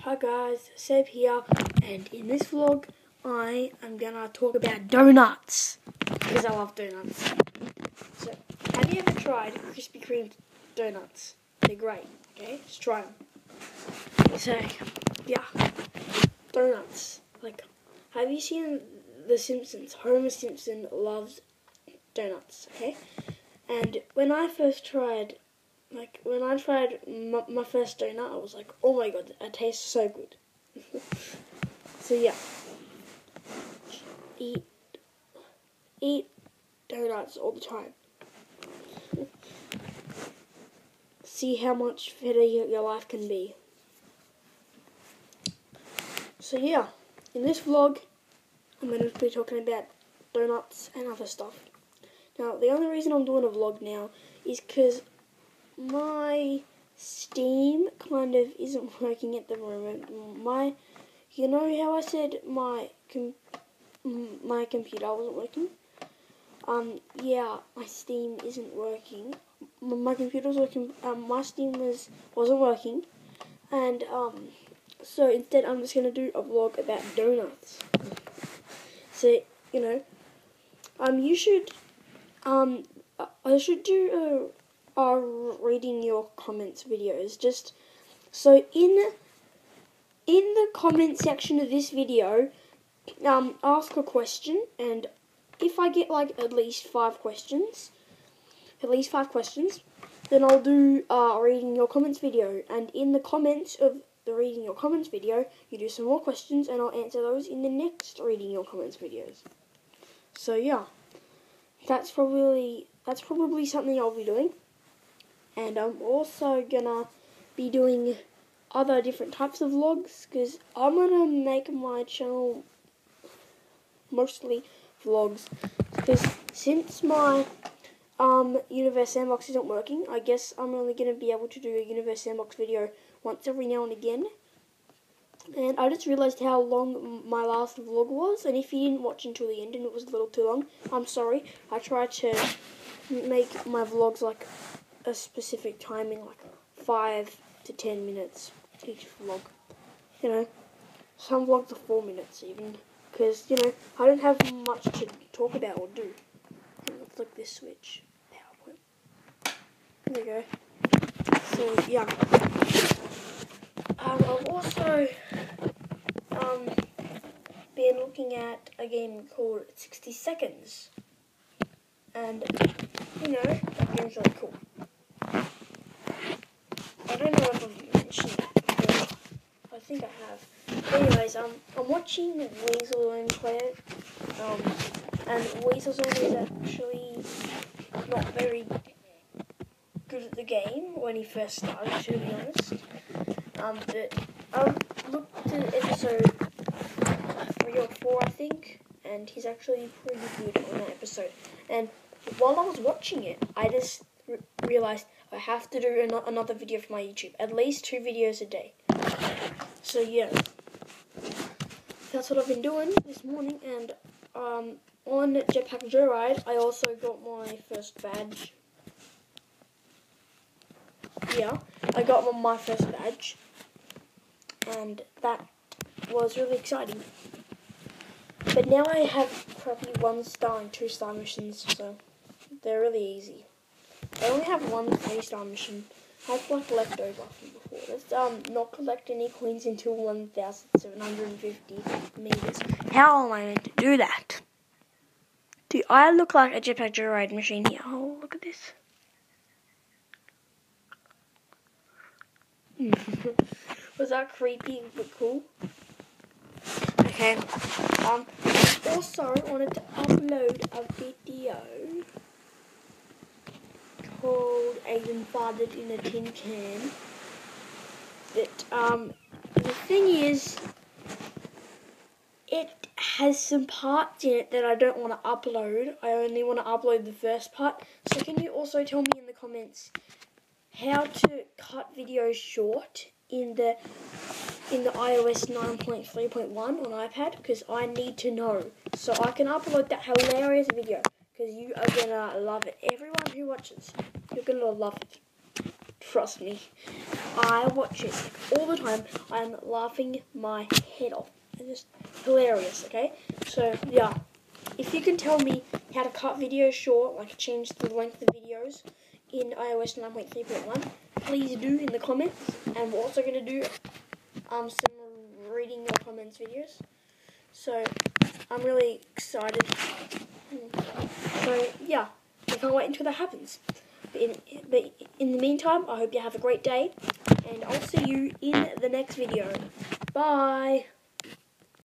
Hi guys, Seb here, and in this vlog I am gonna talk about donuts because I love donuts. So, have you ever tried Krispy Kreme donuts? They're great, okay? Just try them. So, yeah, donuts. Like, have you seen The Simpsons? Homer Simpson loves donuts, okay? And when I tried my first donut, I was like, oh my god, it tastes so good. So yeah, eat donuts all the time. See how much better your life can be. So yeah, in this vlog, I'm going to be talking about donuts and other stuff. Now, the only reason I'm doing a vlog now is because my Steam kind of isn't working at the moment. You know how I said my computer wasn't working? Yeah, my Steam isn't working. My computer's working. My Steam wasn't working, and so instead I'm just gonna do a vlog about donuts. So you should I should do a reading your comments videos. Just so in the comment section of this video, ask a question, and if I get like at least five questions, then I'll do a reading your comments video. And in the comments of the reading your comments video, you do some more questions, and I'll answer those in the next reading your comments videos. So yeah, that's probably something I'll be doing. And I'm also gonna be doing other different types of vlogs, because I'm gonna make my channel mostly vlogs. Because since my Universe Sandbox isn't working, I guess I'm only gonna be able to do a Universe Sandbox video once every now and again. And I just realised how long my last vlog was, and if you didn't watch until the end and it was a little too long, I'm sorry. I try to make my vlogs like a specific timing, like 5 to 10 minutes each vlog. Some vlogs are 4 minutes even, because I don't have much to talk about or do. Let's look this switch. PowerPoint. There we go. So yeah, I've also been looking at a game called 60 Seconds, and that game's really cool. I don't know if I've mentioned it before. I think I have. Anyways, I'm watching Weaselzone play it, and Weaselzone is actually not very good at the game when he first started, to be honest. But I looked at episode 3 or 4, I think, and he's actually pretty good on that episode. And while I was watching it, I just realised I have to do another video for my YouTube. At least 2 videos a day. So yeah, that's what I've been doing this morning. And on Jetpack Joyride, I also got my first badge. Yeah, I got my first badge, and that was really exciting. But now I have probably 1-star and 2-star missions, so they're really easy. I only have 1 3-star mission. I have like leftover from before. Let's not collect any coins until 1,750 meters. How am I meant to do that? Do I look like a Jetpack Joyride machine here? Oh, look at this. Was that creepy but cool? Okay. Also wanted to upload a video called Aiden Farted in a Tin Can. But the thing is, it has some parts in it that I don't want to upload. I only want to upload the first part. So can you also tell me in the comments how to cut videos short in the iOS 9.3.1 on iPad, because I need to know so I can upload that hilarious video, because you are gonna love it. Everyone who watches, you're gonna love it. Trust me. I watch it all the time. I'm laughing my head off. It's just hilarious, okay? So, yeah. If you can tell me how to cut videos short, like change the length of videos in iOS 9.3.1, please do in the comments. And we're also going to do some reading your comments videos. So, I'm really excited. So, yeah. I can't wait until that happens. But in the meantime, I hope you have a great day. And I'll see you in the next video. Bye!